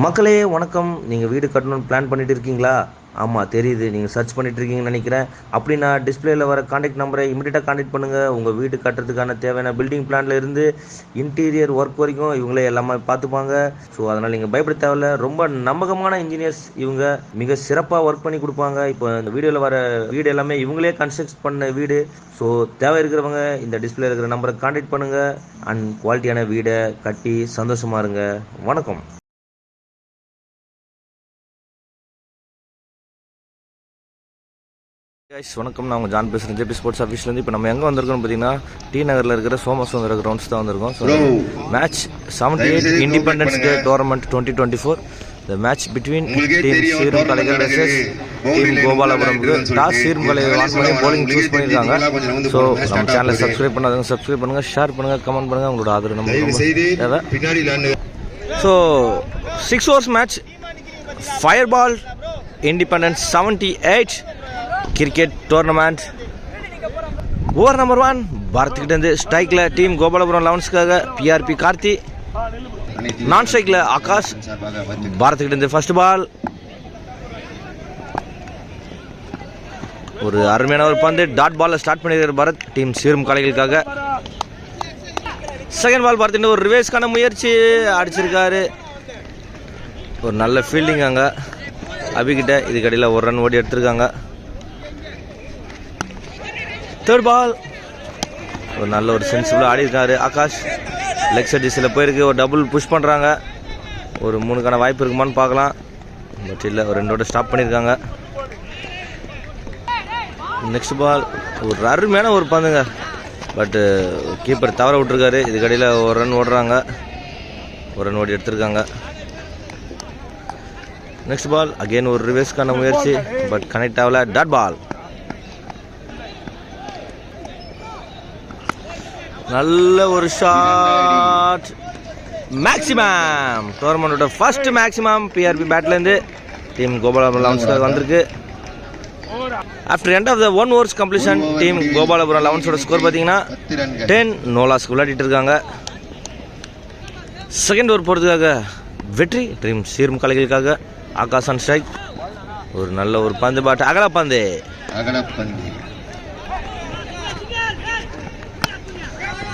மக்களே வணக்கம். நீங்கள் வீடு கட்டணும்னு பிளான் பண்ணிட்டு இருக்கீங்களா? ஆமாம் தெரியுது, நீங்கள் சர்ச் பண்ணிட்டு இருக்கீங்கன்னு நினைக்கிறேன். அப்படின்னா டிஸ்பிளேல வர காண்டாக்ட் நம்பரை இமீடியட்டாக காண்டாக்ட் பண்ணுங்கள். உங்கள் வீடு கட்டுறதுக்கான தேவையான பில்டிங் பிளான்ல இருந்து இன்டீரியர் ஒர்க் வரைக்கும் இவங்களே எல்லாமே பார்த்துப்பாங்க. ஸோ அதனால் நீங்கள் பயப்பட தேவையில்ல. ரொம்ப நம்பகமான இன்ஜினியர்ஸ் இவங்க, மிக சிறப்பாக ஒர்க் பண்ணி கொடுப்பாங்க. இப்போ இந்த வீடியோவில் வர வீடு எல்லாமே இவங்களே கன்ஸ்ட்ரக்ட் பண்ண வீடு. ஸோ தேவை இருக்கிறவங்க இந்த டிஸ்பிளே இருக்கிற நம்பரை காண்டாக்ட் பண்ணுங்கள் அண்ட் குவாலிட்டியான வீடை கட்டி சந்தோஷமாக இருங்க. வணக்கம். வணக்கம், நான் உங்கள் ஜான் பேசுகிறேன், ஜேபி ஸ்போர்ட்ஸ் ஆஃபீஸ்லேருந்து. இப்போ நம்ம எங்கே வந்திருக்கோம்னு பார்த்தீங்கன்னா டி நகரில் இருக்கிற சோமசுந்தர கிரவுண்ட்ஸ் தான் வந்திருக்கோம். So match 78 independence day tournament 2024. The match between team சீரும் கலைகள் வெர்சஸ் டீம் கோபாலபுரம்க்கு டாஸ் சீரும் கலை வான் பண்ணி போலிங் சூஸ் பண்ணியிருக்காங்க. ஸோ நம்ம சேனலை சப்ஸ்கிரைப் பண்ணாதவங்க சப்ஸ்கிரைப் பண்ணுங்கள், ஷேர் பண்ணுங்கள், கமெண்ட் பண்ணுங்கள். உங்களோட ஆதரவு நம்ம தேவை. So 6 overs match, fire ball independence 78 cricket tournament. Over number 1 பாரத்கிட்டேருந்து ஸ்ட்ரைக்கில் டீம் கோபாலபுரம் லெவன்ஸ்க்காக பிஆர்பி கார்த்தி, நான் ஸ்ட்ரைக்கில் ஆகாஷ். பாரத்கிட்டேருந்து ஃபர்ஸ்ட் பால், ஒரு அருமையான ஒரு பந்து டாட் பால்ல ஸ்டார்ட் பண்ணியிருக்கிற பாரத் டீம் சீரும் கலைகளுக்காக. செகண்ட் பால் பாரத் ஒரு ரிவேஸ்க்கான முயற்சி அடிச்சிருக்காரு. ஒரு நல்ல ஃபீல்டிங் அங்கே அபிகிட்ட, இதுக்கு இடையில் ஒரு ரன் ஓடி எடுத்திருக்காங்க. தேர்ட் பால் ஒரு நல்ல ஒரு சென்சிபிளாக ஆடி இருக்காரு ஆகாஷ். லெக் சர்வீஸில் போயிருக்கு, ஒரு டபுள் புஷ் பண்ணுறாங்க. ஒரு 3க்கான வாய்ப்பு இருக்குமான்னு பார்க்கலாம், பட் இல்லை, ஒரு 2 ஸ்டாப் பண்ணியிருக்காங்க. நெக்ஸ்ட் பால் ஒரு அருமையான ஒரு பந்துங்க, பட்டு கீப்பர் தவற விட்டுருக்காரு. இதுக்கடையில் ஒரு ரன் ஓடுறாங்க, ஒரு ரன் ஓடி எடுத்திருக்காங்க. நெக்ஸ்ட் பால் அகெயின் ஒரு ரிவர்ஸ்க்கான முயற்சி, பட் கனெக்ட் ஆகல. டாட் பால், நல்ல ஒரு ஷாட். மேக்ஸிமம் டோர்னமெண்டோட ஃபர்ஸ்ட் மேக்ஸிமம் பிஆர்பி பேட்லேருந்து டீம் கோபாலபுரம் லெவன்ஸ்க்காக வந்திருக்கு. After end of the 1 overs completion team Gopalapuram லெவன்ஸோட ஸ்கோர் பார்த்தீங்கன்னா 10 நோலாஸ்க்கு விளையாடிட்டு இருக்காங்க. செகண்ட் ஓவர் போகிறதுக்காக வெற்றி டீம் சீரும் கலைகளுக்காக ஆகாஷ் அண்ட் ஸ்ட்ரைக். ஒரு நல்ல ஒரு பந்து, பாட்டு அகலப்பந்து.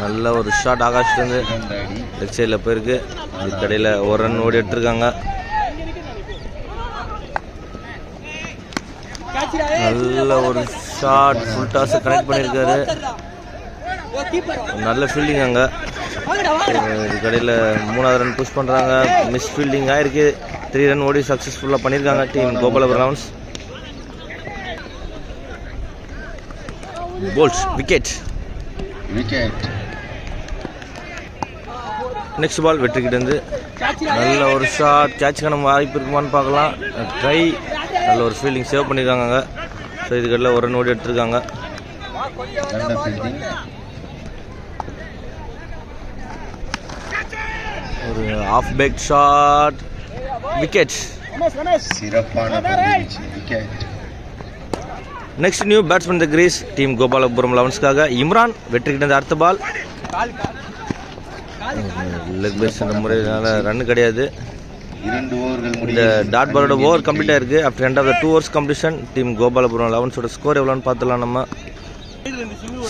நல்ல ஒரு ஷாட் ஆகாஷ்லேருந்து லெக் சைடில் போயிருக்கு. இதுக்கடையில் ஒரு ரன் ஓடி எடுத்திருக்காங்க. நல்ல ஒரு ஷாட், ஃபுல் டாஸ் கனெக்ட் பண்ணியிருக்காரு. நல்ல ஃபீல்டிங் அங்கே. இதுக்கடையில் 3வது ரன் புஷ் பண்ணுறாங்க, மிஸ் ஃபீல்டிங் ஆயிருக்கு. 3 ரன் ஓடி சக்ஸஸ்ஃபுல்லாக பண்ணியிருக்காங்க team Gopalapuram elevens. Bowls wicket. Next ball வெற்றிக்கிட்டேருந்து நல்ல ஒரு ஷாட், கேட்சுக்கான வாய்ப்பு இருக்குமான்னு பார்க்கலாம். ட்ரை, நல்ல ஒரு ஃபீல்டிங் சேவ் பண்ணியிருக்காங்க. ஸோ இதுக்கடையில் ஒரு ரன் ஓடி எடுத்திருக்காங்க. ஒரு off back shot, wicket. Next new batsman the crease team Gopalapuram லெவன்ஸ்க்காக இம்ரான். வெற்றிக்கிட்டேருந்து அடுத்த பால் லெக் பேஸ் முறையினால ரன் கிடையாது. இந்த டாட் பாலோட ஓவர் கம்ப்ளீட் ஆயிருக்கு. After end of the 2 overs completion team Gopalapuram லெவன்ஸோட ஸ்கோர் எவ்வளோன்னு பார்த்துலாம் நம்ம.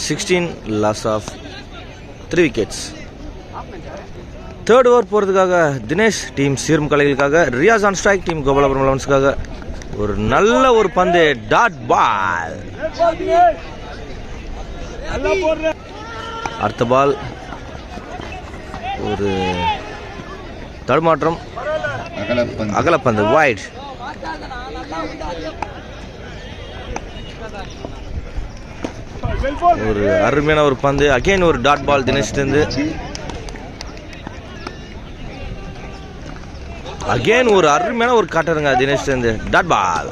16 loss of 3 wickets. Third over போகிறதுக்காக தினேஷ் டீம் சீரும் கலைகளுக்காக. Riyaz on strike team Gopalapuram லெவன்ஸ்க்காக. ஒரு நல்ல ஒரு பந்து டாட் பால். அடுத்த பால் ஒரு தடுமாற்றம், அகலப்பந்து வைட். ஒரு அருமையான ஒரு பந்து, அகைன் ஒரு டாட் பால் தினேஷ்லேருந்து. அகைன் ஒரு அருமையான ஒரு காட்டுறங்க தினேஷ்லேருந்து, டாட் பால்.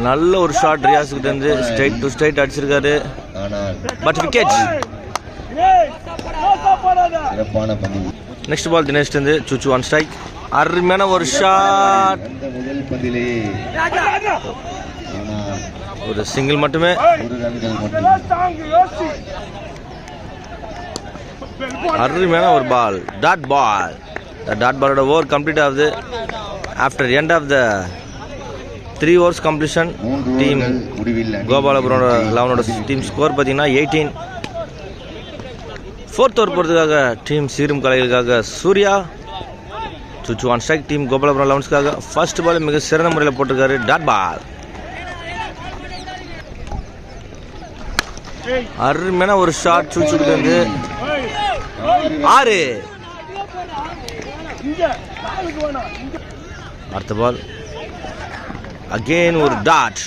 நல்ல ஒரு ஷாட் ரியாஸ்கிட்ட இருந்து, ஸ்ட்ரைட் டு ஸ்ட்ரைட் அடிச்சிருக்காரு, பட் விக்கெட். நெக்ஸ்ட் பால் தினேஷ்ட இருந்து சுச்சு ஆன் ஸ்ட்ரைக். அருமையான ஒரு ஷாட், ஒரு சிங்கிள் மட்டுமே. அருமையான ஒரு பால், டாட் பால். டாட் பாலோட ஓவர் கம்ப்ளீட் ஆகுது. After end of the 3 overs completion team Gopalapuram 11ஓட டீம் ஸ்கோர் பார்த்தீங்கன்னா 18. 4th ஓவர் போகிறதுக்காக டீம் சீரும் கலைகளுக்காக சூர்யா. சுச்சு ஒன் ஸ்ட்ரைக் டீம் கோபாலபுரம் 11ஸ்க்காக. ஃபர்ஸ்ட் பால் மிக சிறந்த முறையில் போட்டிருக்காரு, டாட் பால். அருமையான ஒரு ஷாட் சுச்சுக்கிட்டு இருந்து 6. அடுத்த பால் அகெயின் ஒரு டாட்.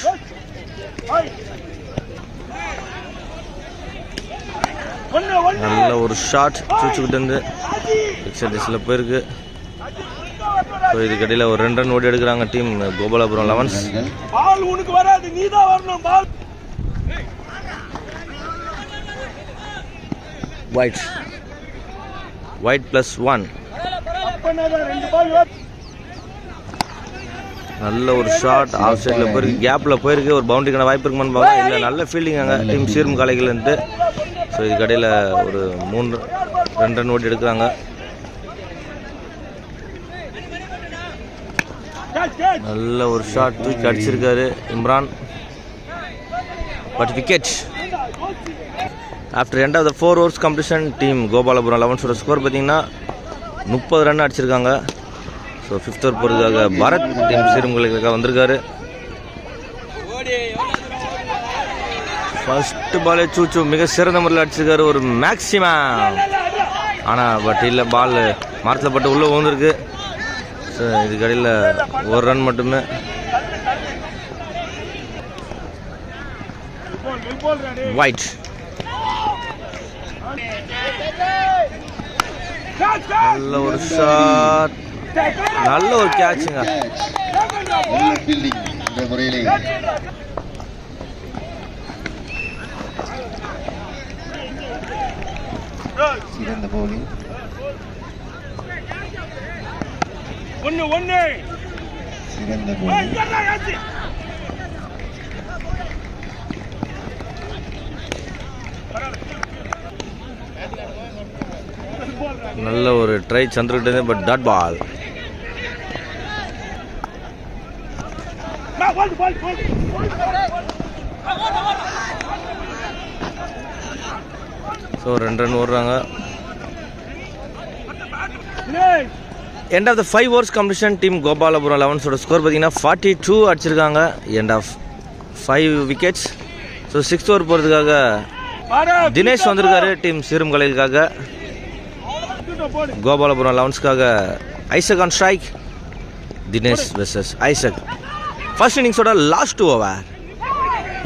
நல்ல ஒரு ஷாட் சுச்சுக்கிட்டு இருந்து எக்ஸ்ட்ரா டிஸ்ல போயிருக்கு. ஸோ இதுக்கு இடையில் ஒரு 2 ரன் ஓடி எடுக்கிறாங்க டீம் கோபாலபுரம் 11s. ஒயிட் +1. நல்ல ஒரு ஷாட் ஆஃப் சைடில் போயிருக்கு, கேப்பில் போயிருக்கு. ஒரு பவுண்டரிக்கான வாய்ப்பு இருக்குமான்னு பார்க்கலாம். இல்லை, நல்ல ஃபீல்டிங் அங்கே டீம் சீரும் காலைகள்ன்ட்டு. ஸோ இதுக்கு இடையில் ஒரு 2 ரன் ஓடி எடுக்கிறாங்க. நல்ல ஒரு ஷாட் தூக்கி அடிச்சிருக்காரு Imran, but wicket. After end of the 4 overs completion team Gopalapuram 11ஸோட ஸ்கோர் பார்த்தீங்கன்னா 30 ரன் அடிச்சிருக்காங்க. ஸோ 5th ஓவர் போகிறதுக்காக பாரத் டீம் சீருங்களுக்காக வந்திருக்காரு. ஃபர்ஸ்ட் பாலே சூச்சு மிக சிறந்த முறையில் அடிச்சிருக்காரு, ஒரு மேக்ஸிமம். ஆனால் பட் இல்லை, பால் மரத்தில் பட்டு உள்ளே வந்துருக்கு. ஸோ இதுக்கு இடையில் 1 ரன் மட்டுமே. ஒயிட். நல்ல ஒரு ஷாட், நல்ல ஒரு கேட்சுங்க. சிறந்த bowling. சிறந்த bowling. நல்ல ஒரு ட்ரை சந்திரகிட்ட, but dot ball. So 2 run ஓடுறாங்க. End of the 5 overs completion team Gopalapuram 11ஸோட ஸ்கோர் பார்த்தீங்கன்னா 42 அடிச்சிருக்காங்க. End of 5 wickets. So 6th over போகிறதுக்காக தினேஷ் வந்திருக்காரு டீம் சீரும் கலைகளுக்காக. கோபாலபுரம் 11ஸ்க்காக Isaac on strike. Dinesh versus Isaac. First இன்னிங்ஸோட லாஸ்ட் ஓவர்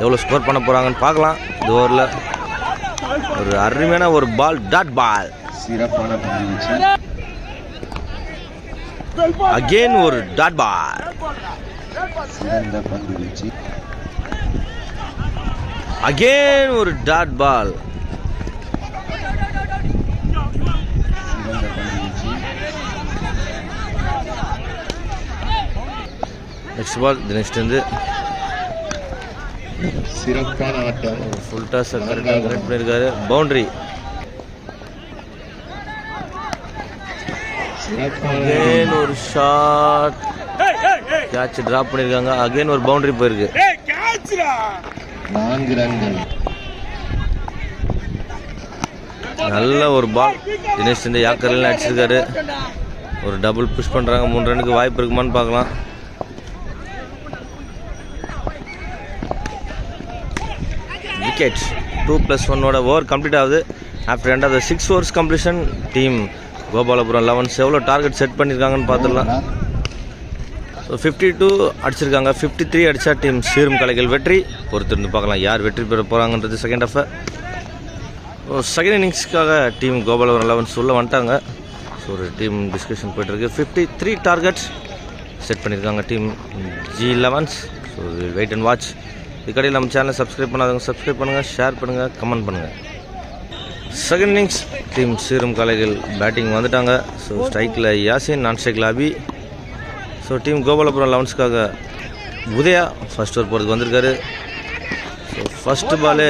எவ்வளோ ஸ்கோர் பண்ண போகிறாங்கன்னு பார்க்கலாம். இந்த ஓவரில் ஒரு அருமையான ஒரு பால், டாட் பால். சிறப்பான பந்து வீச்சு. அகெயின் ஒரு டாட் பால். சிறந்த பந்து வீச்சு. அகெயின் ஒரு டாட் பால். சிறந்த பந்து வீச்சு. நெக்ஸ்ட் பால் தினேஷ்லேருந்து சிறப்பான ஆட்டம். ஃபுல் டாஸ் கரெக்டாக கனெக்ட் பண்ணியிருக்காரு, பவுண்டரி. அகெயின் ஒரு ஷாட், கேட்ச் டிராப் பண்ணியிருக்காங்க. அகெயின் ஒரு பவுண்டரி போயிருக்கு. 4 ரன்கள். நல்ல ஒரு பால் தினேஷ் இந்த யாக்கர்லாம் அடிச்சிருக்காரு. ஒரு டபுள் புஷ் பண்ணுறாங்க. 3 ரன்னுக்கு வாய்ப்பு இருக்குமான்னு பார்க்கலாம். விக்கெட். 2+1 ஓவர் கம்ப்ளீட் ஆகுது. After end of the 6 overs completion team Gopalapuram 11s எவ்வளோ டார்கெட் செட் பண்ணியிருக்காங்கன்னு பார்த்துடலாம். ஸோ 52 அடிச்சிருக்காங்க. 53 அடித்தா டீம் சீரும் கலைகள் வெற்றி. பொறுத்திருந்து பார்க்கலாம் யார் வெற்றி பெற போகிறாங்கன்றது செகண்ட் ஹாஃபை. செகண்ட் இன்னிங்ஸ்க்காக டீம் கோபாலபுரம் 11s உள்ள வந்துட்டாங்க. ஸோ ஒரு டீம் டிஸ்கஷன் போய்ட்டுருக்கு. 53 டார்கெட்ஸ் செட் பண்ணியிருக்காங்க team G11s. So wait and watch. இதுக்கடையில் நம்ம சேனலை சப்ஸ்கிரைப் பண்ணாதவங்க சப்ஸ்கிரைப் பண்ணுங்கள், ஷேர் பண்ணுங்கள், கமெண்ட் பண்ணுங்கள். செகண்ட் இன்னிங்ஸ் டீம் சீரும் கலைகள் பேட்டிங் வந்துட்டாங்க. ஸோ ஸ்ட்ரைக்கில் யாசின், நான் ஸ்ட்ரைக்கில் அபி. ஸோ டீம் கோபாலபுரம் 11ஸ்க்காக உதயா ஃபர்ஸ்ட் ஓவர் போகிறதுக்கு வந்திருக்காரு. ஸோ ஃபர்ஸ்ட் பாலு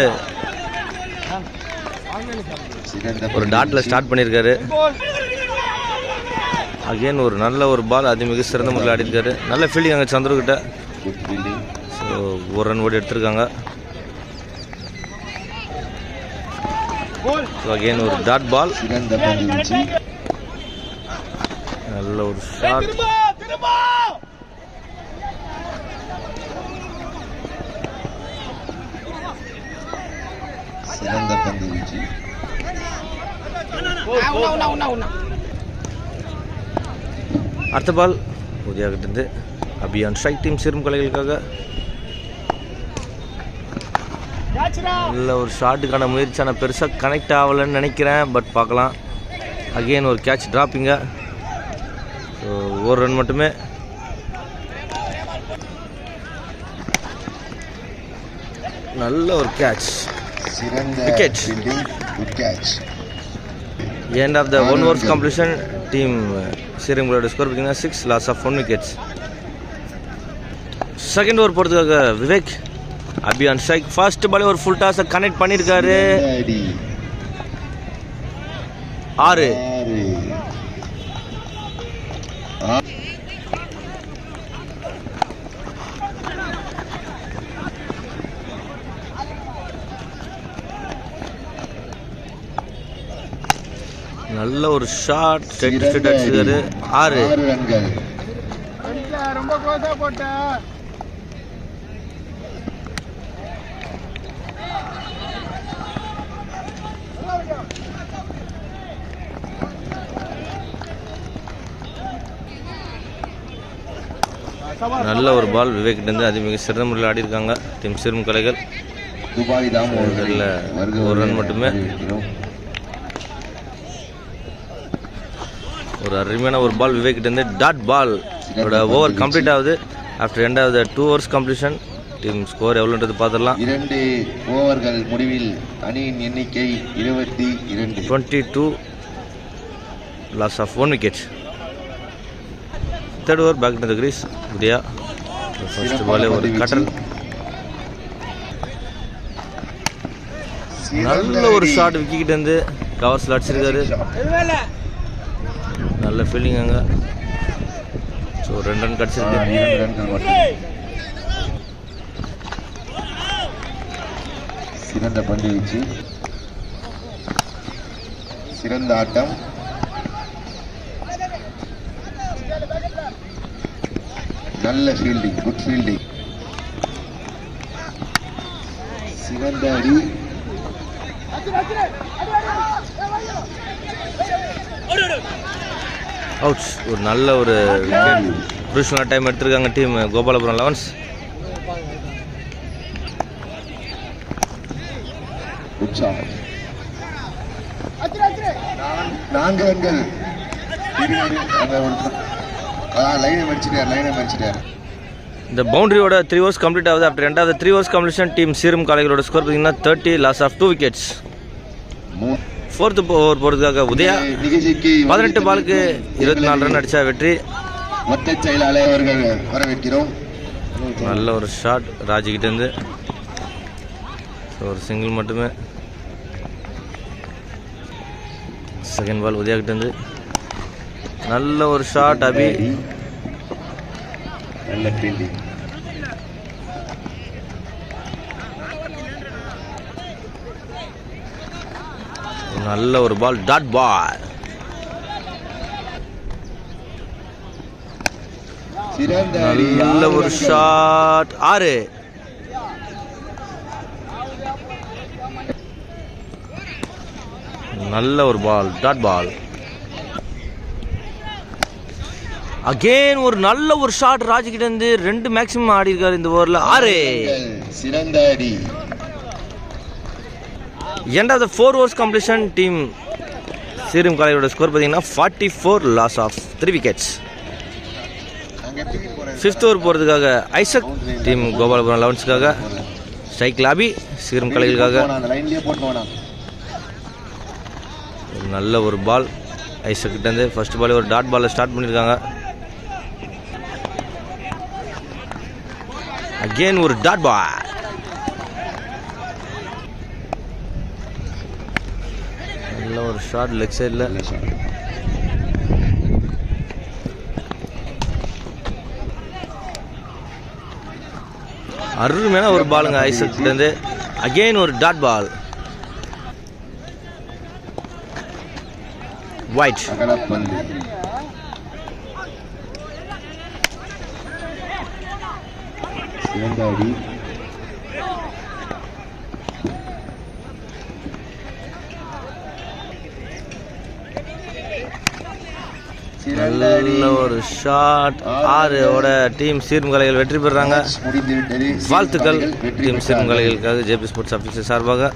ஒரு டாட்டில் ஸ்டார்ட் பண்ணியிருக்காரு. அகெயின் ஒரு நல்ல ஒரு பால், அது மிக சிறந்த முறையில் ஆடிருக்காரு. நல்ல ஃபீல்டிங் அங்கே சந்துருக்கிட்ட. ஸோ ஒரு ரன் ஓடி எடுத்திருக்காங்க. ஸோ அகெயின் ஒரு டாட் பால், நல்ல ஒரு ஷாட். சிறந்த பந்து வீச்சு. அடுத்த பால் உதயாகிட்டு அபியான் ஸ்ட்ரைக் டீம் சிறும் கலைகளுக்காக. நல்ல ஒரு ஷாட்டுக்கான முயற்சியான பெருசாக கனெக்ட் ஆகலைன்னு நினைக்கிறேன். பட் பார்க்கலாம். அகெயின் ஒரு கேட்ச் ட்ராப்பிங்க. ஸோ ஒரு ரன் மட்டுமே. நல்ல ஒரு catch, wicket. End of the 1 overs completion. Team ஸ்ரீரங்கோட ஸ்கோர் பார்த்தீங்கன்னா 6, loss of 1 wickets. Second over போகிறதுக்காக விவேக் அபியான் ஸ்ட்ரைக். ஃபர்ஸ்ட் பாலே ஒரு ஃபுல் டாஸை கனெக்ட் பண்ணியிருக்காரு. 6. நல்ல ஒரு ஷாட், ஸ்ட்ரைட் அடிச்சிருக்காரு. 6 ரன்கள். ரொம்ப க்ளோஸா போட்ட. நல்ல ஒரு பால் விவேக் இருந்து அது மிக சிறந்த முறையில் ஆடி இருக்காங்க டீம் சிறும் கலைகள். துபாய் தான் ஒரு ரன் மட்டுமே. ஒரு அருமையான ஒரு பால் விவேக் இருந்து டாட் பால். ஓவர் கம்ப்ளீட் ஆகுது. After end of the 2 overs completion. Team score எவ்வளோன்றது பார்த்துடலாம். 2 ஓவர்கள் முடிவில் அணியின் எண்ணிக்கை 22. 22, loss of 1 wicket. Third over back to the crease. Udaya first பாலே ஒரு கட்டர். நல்ல ஒரு ஷாட் விக்கெட் வந்து கவர்ஸில் அடிச்சிருக்காரு. நல்ல ஃபீல்டிங் அங்கே. ஸோ 2 ரன் கிடச்சிருக்கு. சிறந்த பந்து வீச்சு, சிறந்த ஆட்டம். நல்ல ஃபீல்டிங், குட் ஃபீல்டிங். சிறந்த அடி. அவுட்ஸ். ஒரு நல்ல ஒரு விக்கெட். க்ரூஷியலான டைம் எடுத்திருக்காங்க டீம் கோபாலபுரம் 11s. உற்சாகம். 4 ரன்கள். லைனை மடிச்சிட்டார். இந்த பவுண்டரியோட 3 overs கம்ப்ளீட் ஆகுது. After end of the 3 overs completion team சீரும் காளைகளோட ஸ்கோர் பார்த்தீங்கன்னா 30, loss of 2 wickets. Fourth over போகிறதுக்காக உதயா 18 பாலுக்கு 24 ரன் அடித்தா வெற்றி. மொத்த செயலாளர் அவர்கள் வரவேற்கிறோம். நல்ல ஒரு ஷாட் ராஜிக்கிட்டேருந்து. ஒரு சிங்கிள் மட்டுமே. செகண்ட் பால் உதயாக்கிட்டேருந்து நல்ல ஒரு ஷாட். அபி நல்ல ஃபீல்டிங். நல்ல ஒரு பால், டாட் பால். நல்ல ஒரு ஷாட். 6. நல்ல ஒரு பால், டாட் பால். அகெயின் ஒரு நல்ல ஒரு ஷாட் ராஜ்கிட்ட இருந்து. 2 மேக்ஸிமம் ஆடி இருக்காரு இந்த ஓவரில். 6. சிறந்த அடி. End of the 4 overs completion team சீரும் காளையோட ஸ்கோர் பார்த்தீங்கன்னா 44, loss of 3 wickets. 5th over போகிறதுக்காக ஐசக் டீம் கோபாலபுரம் 11ஸ்க்காக. ஸ்ட்ரைக் லாபி சீரும் காளைகளுக்காக. நல்ல ஒரு பால் ஐசக் கிட்டேருந்து. ஃபர்ஸ்ட் பாலே ஒரு டாட் பாலில் ஸ்டார்ட் பண்ணியிருக்காங்க. அகெயின் ஒரு டாட் பால். நல்ல ஒரு ஷாட் லெக் சைடில். நல்ல shot. அருமையான ஒரு பாலுங்க ஐசக்லேருந்து. அகெயின் ஒரு டாட் பால். ஒயிட். அகலப்பந்து. சிறந்த அடி. நல்ல ஒரு ஷாட். 6 டீம் சீர்மங்கலைகள் வெற்றி பெறாங்க. முடிந்துவிட்டது. வாழ்த்துக்கள் வெற்றி டீம் பெற்றார்கள். சீர்மங்கலைகளுக்காக ஜேபி ஸ்போர்ட்ஸ் ஆஃபீஸர் சார்பாக.